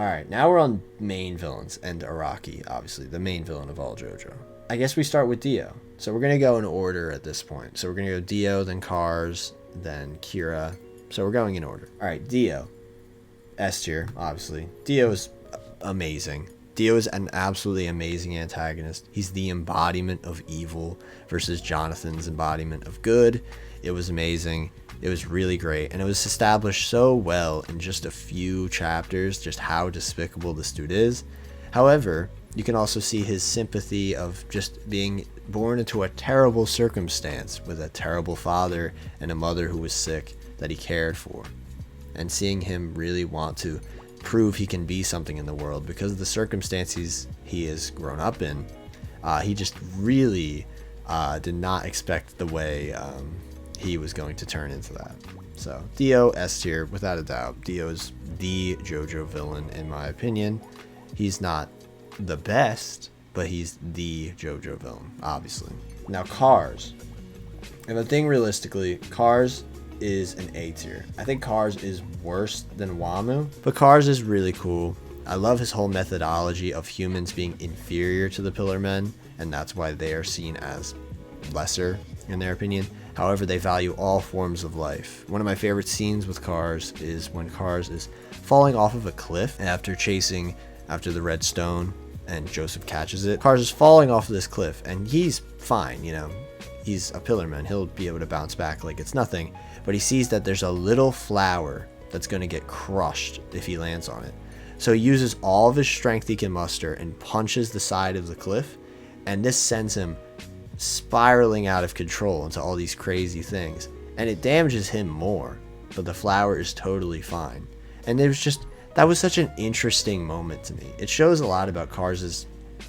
Alright, now we're on main villains, and Araki, obviously, the main villain of all JoJo. I guess we start with Dio. So we're going to go in order at this point. So we're going to go Dio, then Cars, then Kira. So we're going in order. Alright, Dio. S tier, obviously. Dio is amazing. Dio is an absolutely amazing antagonist. He's the embodiment of evil versus Jonathan's embodiment of good. It was amazing. It was really great, and it was established so well in just a few chapters just how despicable this dude is. However, you can also see his sympathy of just being born into a terrible circumstance with a terrible father and a mother who was sick that he cared for, and seeing him really want to prove he can be something in the world because of the circumstances he has grown up in. He just really did not expect the way he was going to turn into that. So Dio, S tier, without a doubt. Dio is the JoJo villain in my opinion. He's not the best, but he's the JoJo villain, obviously. Now Cars. And the thing realistically, Cars is an A tier. I think Cars is worse than Wamu, but Cars is really cool. I love his whole methodology of humans being inferior to the Pillar Men, and that's why they are seen as lesser in their opinion. However, they value all forms of life. One of my favorite scenes with Cars is when Cars is falling off of a cliff after chasing after the red stone and Joseph catches it. Cars is falling off of this cliff and he's fine, you know. He's a Pillar Man. He'll be able to bounce back like it's nothing. But he sees that there's a little flower that's going to get crushed if he lands on it. So he uses all of his strength he can muster and punches the side of the cliff. And this sends him spiraling out of control into all these crazy things. And it damages him more. But the flower is totally fine. And it was just, that was such an interesting moment to me. It shows a lot about Cars'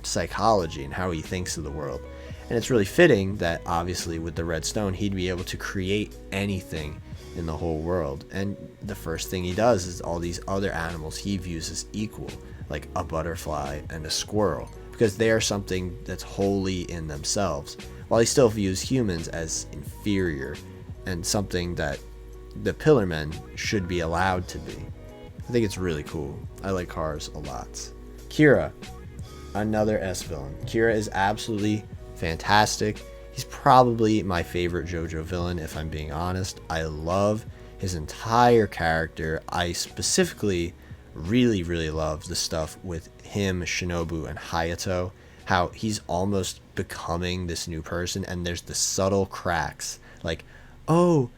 psychology and how he thinks of the world. And it's really fitting that obviously with the red stone, he'd be able to create anything in the whole world. And the first thing he does is all these other animals he views as equal, like a butterfly and a squirrel, because they are something that's wholly in themselves, while he still views humans as inferior and something that the Pillar Men should be allowed to be. I think it's really cool. I like Cars a lot. Kira, another S villain. Kira is absolutely fantastic. He's probably my favorite JoJo villain, if I'm being honest. I love his entire character. I specifically really love the stuff with him, Shinobu, and Hayato. How he's almost becoming this new person, and there's the subtle cracks. Like, oh,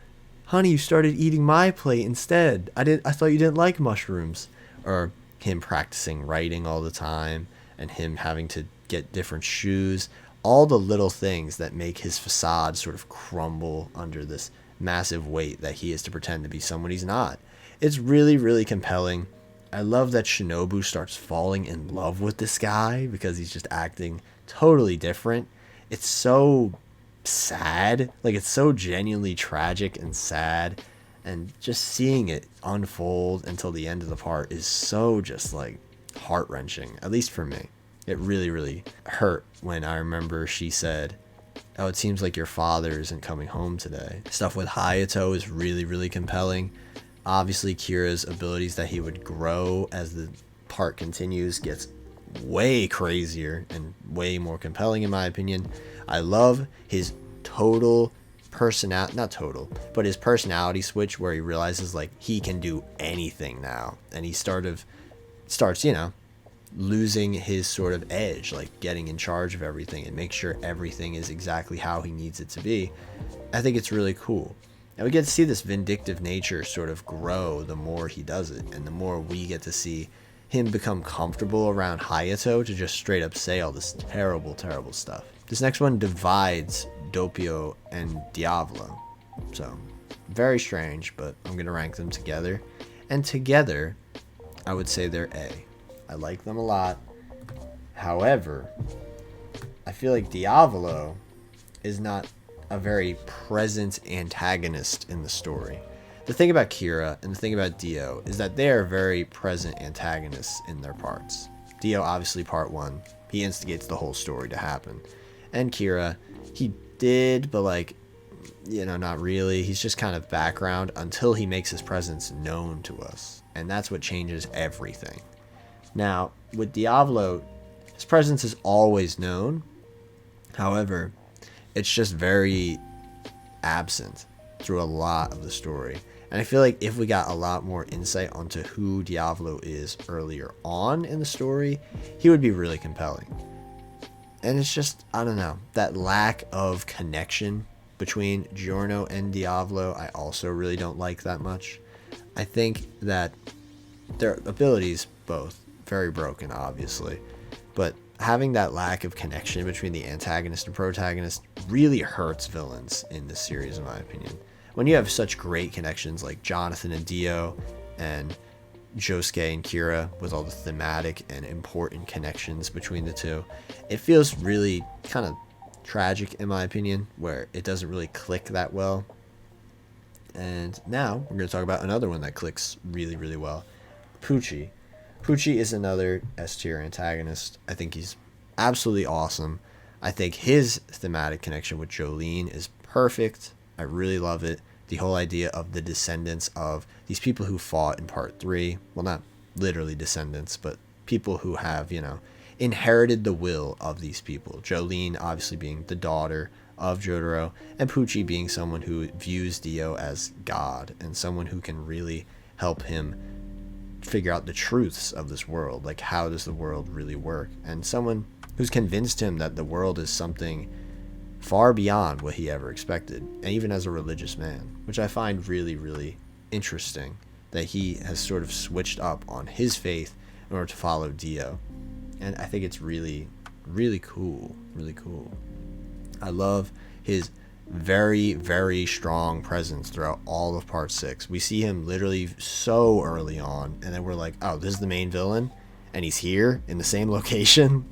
honey, you started eating my plate instead. I thought you didn't like mushrooms. Or him practicing writing all the time, and him having to get different shoes. All the little things that make his facade sort of crumble under this massive weight that he is to pretend to be someone he's not. It's really compelling. I love that Shinobu starts falling in love with this guy because he's just acting totally different. It's so sad. Like, it's so genuinely tragic and sad. And just seeing it unfold until the end of the part is so just like heart-wrenching, at least for me. It really hurt when I remember she said, oh, it seems like your father isn't coming home today. Stuff with Hayato is really compelling. Obviously, Kira's abilities that he would grow as the part continues gets way crazier and way more compelling in my opinion. I love his total personality, not total, but his personality switch where he realizes like he can do anything now. And he starts, you know, losing his sort of edge, like getting in charge of everything and make sure everything is exactly how he needs it to be. I think it's really cool. And we get to see this vindictive nature sort of grow the more he does it, and the more we get to see him become comfortable around Hayato to just straight up say all this terrible stuff. This next one divides Doppio and Diablo. So, very strange, but I'm going to rank them together. And together, I would say they're A. I like them a lot. However, I feel like Diablo is not a very present antagonist in the story. The thing about Kira and the thing about Dio is that they are very present antagonists in their parts. Dio, obviously part 1, he instigates the whole story to happen. And Kira, he did, but like, you know, not really. He's just kind of background until he makes his presence known to us. And that's what changes everything. Now, with Diablo, his presence is always known. However, it's just very absent through a lot of the story. And I feel like if we got a lot more insight onto who Diablo is earlier on in the story, he would be really compelling. And it's just, I don't know, that lack of connection between Giorno and Diablo, I also really don't like that much. I think that their abilities, both, very broken, obviously. But having that lack of connection between the antagonist and protagonist really hurts villains in this series, in my opinion. When you have such great connections like Jonathan and Dio and Josuke and Kira with all the thematic and important connections between the two, it feels really kind of tragic in my opinion, where it doesn't really click that well. And now we're going to talk about another one that clicks really, really well. Pucci. Pucci is another S tier antagonist. I think he's absolutely awesome. I think his thematic connection with Jolene is perfect. I really love it. The whole idea of the descendants of these people who fought in part 3. Well, not literally descendants, but people who have, inherited the will of these people. Jolene obviously being the daughter of Jotaro, and Pucci being someone who views Dio as God and someone who can really help him figure out the truths of this world. Like, how does the world really work? And someone who's convinced him that the world is something far beyond what he ever expected, and even as a religious man, which I find really, really interesting, that he has sort of switched up on his faith in order to follow Dio. And I think it's really, really cool. Really cool. I love his very, very strong presence throughout all of part 6. We see him literally so early on, and then we're like, oh, this is the main villain, and he's here in the same location.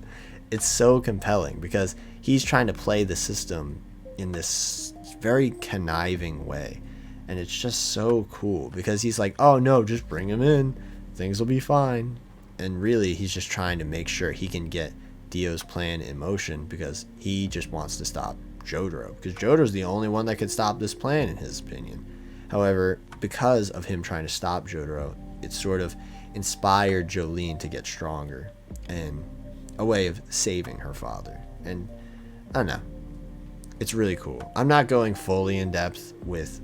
It's so compelling because he's trying to play the system in this very conniving way. And it's just so cool because he's like, oh no, just bring him in. Things will be fine. And really, he's just trying to make sure he can get Dio's plan in motion because he just wants to stop Jotaro. Because Jotaro's the only one that could stop this plan, in his opinion. However, because of him trying to stop Jotaro, it sort of inspired Jolene to get stronger and a way of saving her father. And I don't know, it's really cool. I'm not going fully in depth with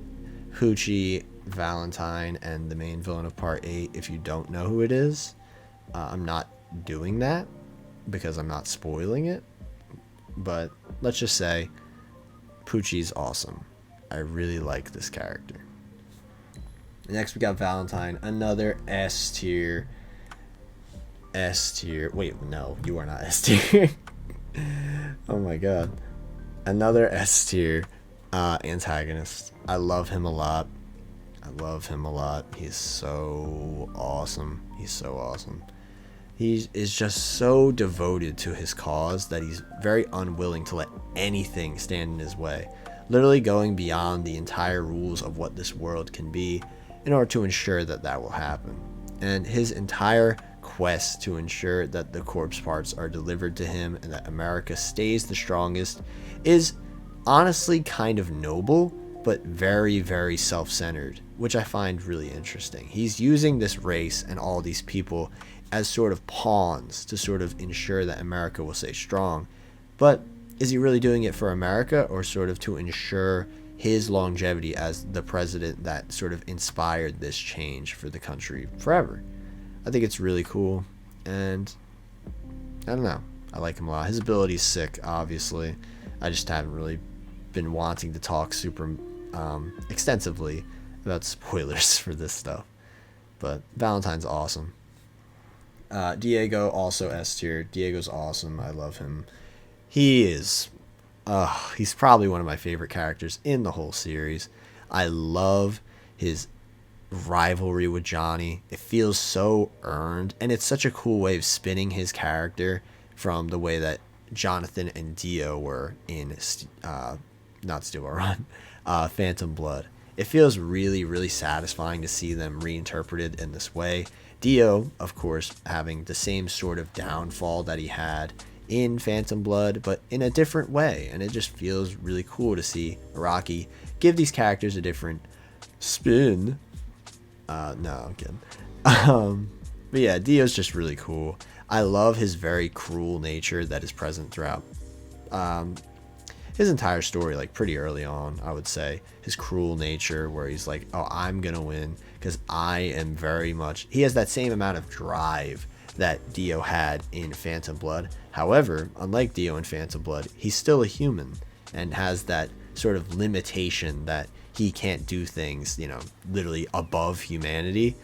Pucci, Valentine, and the main villain of part 8 if you don't know who it is. I'm not doing that because I'm not spoiling it, but let's just say Pucci's awesome. I really like this character. Next we got Valentine, another S tier. Wait, no, you are not S tier. Oh my god. Another S tier antagonist. I love him a lot. He's so awesome. He is just so devoted to his cause that he's very unwilling to let anything stand in his way. Literally going beyond the entire rules of what this world can be in order to ensure that that will happen. And his entire quest to ensure that the corpse parts are delivered to him and that America stays the strongest is honestly kind of noble, but very, very self-centered, which I find really interesting. He's using this race and all these people as sort of pawns to sort of ensure that America will stay strong. But is he really doing it for America or sort of to ensure his longevity as the president that sort of inspired this change for the country forever? I think it's really cool, and I don't know, I like him a lot. His ability's sick, obviously. I just haven't really been wanting to talk super extensively about spoilers for this stuff. But Valentine's awesome. Diego, also S tier. Diego's awesome. I love him. He's probably one of my favorite characters in the whole series. I love his rivalry with Johnny. It feels so earned, and it's such a cool way of spinning his character from the way that Jonathan and Dio were in not Steel Ball Run, Phantom Blood. It feels really, really satisfying to see them reinterpreted in this way. Dio, of course, having the same sort of downfall that he had in Phantom Blood, but in a different way, and it just feels really cool to see Araki give these characters a different spin. No, I'm kidding. But yeah, Dio's just really cool. I love his very cruel nature that is present throughout his entire story, like pretty early on, I would say. His cruel nature where he's like, oh, I'm going to win because I am very much... He has that same amount of drive that Dio had in Phantom Blood. However, unlike Dio in Phantom Blood, he's still a human and has that sort of limitation that he can't do things, you know, literally above humanity.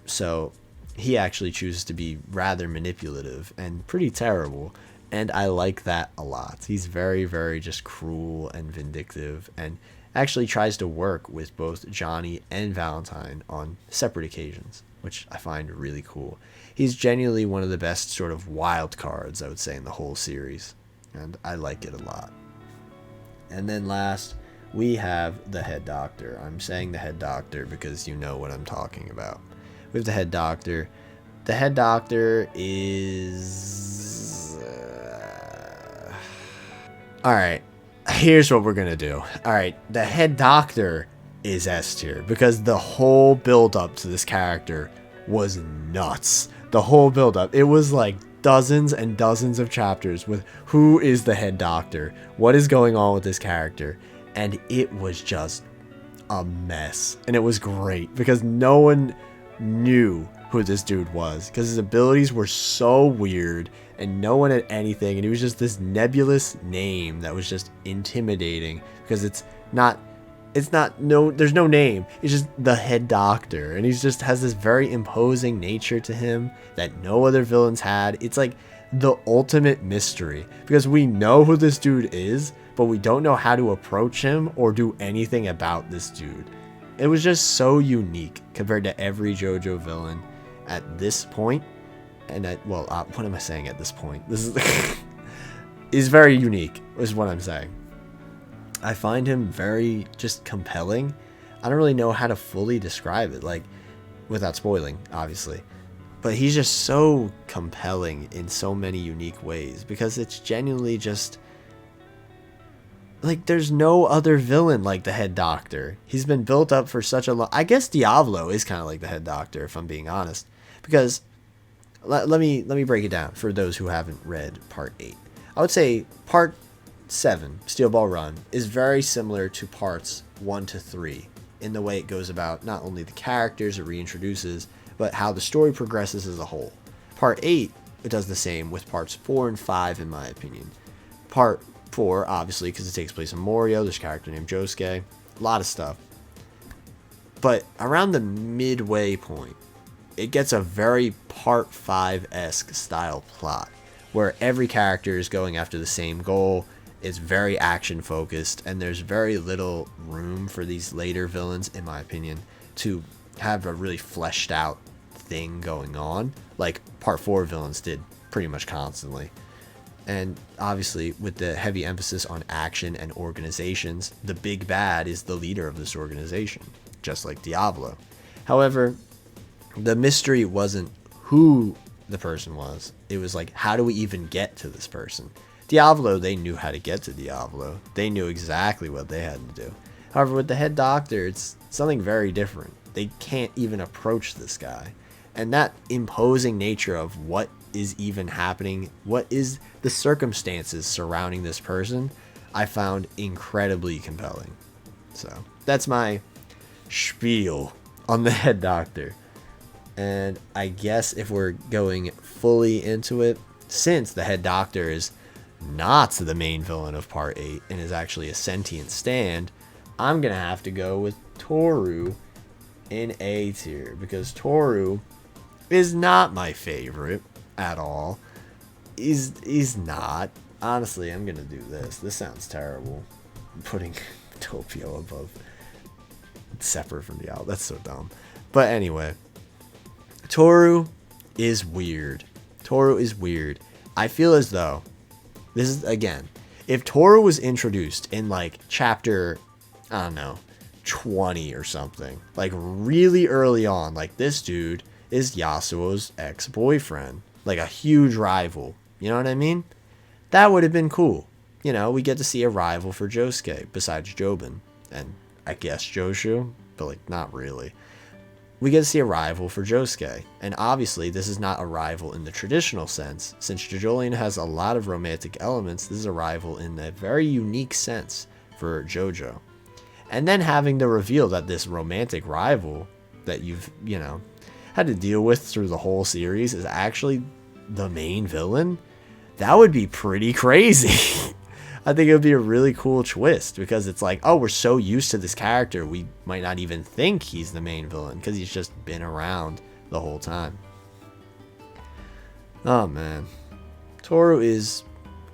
So he actually chooses to be rather manipulative and pretty terrible. And I like that a lot. He's very, very just cruel and vindictive, and actually tries to work with both Johnny and Valentine on separate occasions, which I find really cool. He's genuinely one of the best sort of wild cards, I would say, in the whole series, and I like it a lot. And then last, we have the head doctor. I'm saying the head doctor because you know what I'm talking about. We have the head doctor. The head doctor is... Alright, here's what we're going to do. Alright, the head doctor is S tier because the whole build up to this character was nuts. The whole build up. It was like dozens and dozens of chapters with who is the head doctor? What is going on with this character? And it was just a mess. And it was great because no one knew who this dude was because his abilities were so weird and no one had anything, and he was just this nebulous name that was just intimidating because there's no name. It's just the head doctor, and he just has this very imposing nature to him that no other villains had. It's like the ultimate mystery because we know who this dude is, but we don't know how to approach him or do anything about this dude. It was just so unique compared to every JoJo villain at this point. And what am I saying at this point? This is is very unique, is what I'm saying. I find him very just compelling. I don't really know how to fully describe it, like, without spoiling, obviously. But he's just so compelling in so many unique ways because it's genuinely just... Like, there's no other villain like the head doctor. He's been built up for such a long... I guess Diablo is kind of like the head doctor, if I'm being honest. Because... Let me break it down for those who haven't read Part 8. I would say Part 7, Steel Ball Run, is very similar to Parts 1 to 3 in the way it goes about not only the characters it reintroduces, but how the story progresses as a whole. Part 8, it does the same with Parts 4 and 5, in my opinion. Part 4, obviously, because it takes place in Morio, there's a character named Josuke, a lot of stuff. But around the midway point, it gets a very Part 5-esque style plot where every character is going after the same goal. It's very action focused, and there's very little room for these later villains, in my opinion, to have a really fleshed out thing going on like Part 4 villains did pretty much constantly. And obviously, with the heavy emphasis on action and organizations, the big bad is the leader of this organization, just like Diablo. However, the mystery wasn't who the person was. It was like, how do we even get to this person? Diablo, they knew how to get to Diablo. They knew exactly what they had to do. However, with the head doctor, it's something very different. They can't even approach this guy. And that imposing nature of what is even happening, what is the circumstances surrounding this person, I found incredibly compelling. So that's my spiel on the head doctor. And I guess if we're going fully into it, since the head doctor is not the main villain of Part 8 and is actually a sentient stand, I'm going to have to go with Toru in A tier, because Toru is not my favorite at all. He's not. Honestly, I'm going to do this. This sounds terrible. I'm putting Topio above, separate from Diablo. That's so dumb. But anyway, Toru is weird. Toru is weird. I feel as though, this is, again, if Toru was introduced in like chapter, I don't know, 20 or something, like really early on, like this dude is Yasuo's ex-boyfriend, like a huge rival, you know what I mean? That would have been cool. You know, we get to see a rival for Josuke besides Jobin and I guess Joshu, but like not really. we get to see a rival for Josuke. And obviously, this is not a rival in the traditional sense. Since Jolene has a lot of romantic elements, this is a rival in a very unique sense for JoJo. And then having the reveal that this romantic rival that you've, had to deal with through the whole series is actually the main villain, that would be pretty crazy. I think it would be a really cool twist, because it's like, oh, we're so used to this character, we might not even think he's the main villain because he's just been around the whole time. Oh man, Toru is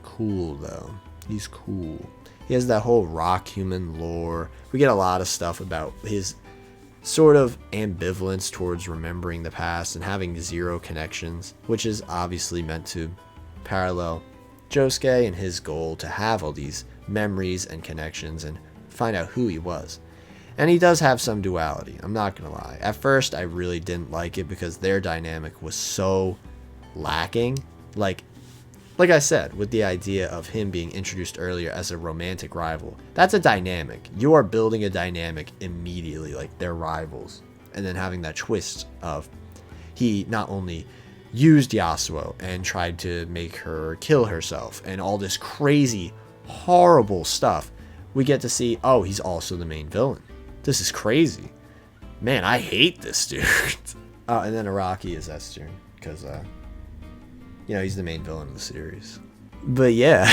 cool though. He's cool. He has that whole rock human lore. We get a lot of stuff about his sort of ambivalence towards remembering the past and having zero connections, which is obviously meant to parallel Josuke and his goal to have all these memories and connections and find out who he was. And he does have some duality, I'm not gonna lie. At first I really didn't like it because their dynamic was so lacking. Like I said, with the idea of him being introduced earlier as a romantic rival, that's a dynamic. You are building a dynamic immediately, like they're rivals. And then having that twist of he not only used Yasuo and tried to make her kill herself and all this crazy, horrible stuff, we get to see, oh, he's also the main villain. This is crazy. Man, I hate this dude. Oh, and then Araki is S tier because, he's the main villain of the series. But yeah,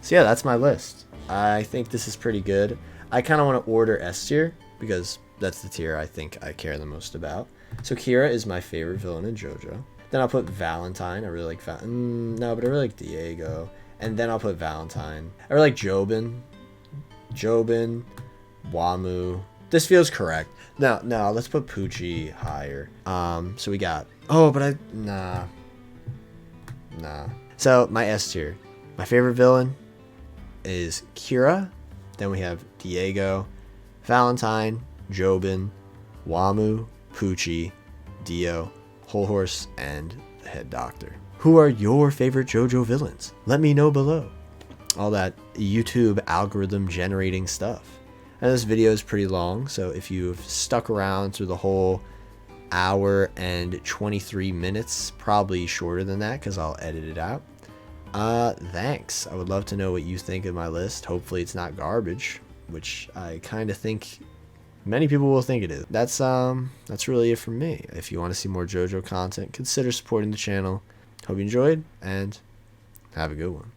so yeah, that's my list. I think this is pretty good. I kind of want to order S tier because that's the tier I think I care the most about. So Kira is my favorite villain in JoJo. Then I'll put Valentine. I really like no, but I really like Diego. And then I'll put Valentine. I really like Jobin, Wamu. This feels correct. No, let's put Pucci higher. So we got, nah. So my S tier, my favorite villain is Kira. Then we have Diego, Valentine, Jobin, Wamu, Pucci, Dio, Whole Horse, and the Head Doctor. Who are your favorite JoJo villains? Let me know below. All that YouTube algorithm generating stuff. And this video is pretty long, so if you've stuck around through the whole hour and 23 minutes, probably shorter than that because I'll edit it out. Thanks. I would love to know what you think of my list. Hopefully it's not garbage, which I kind of think many people will think it is. That's really it from me. If you want to see more JoJo content, consider supporting the channel. Hope you enjoyed, and have a good one.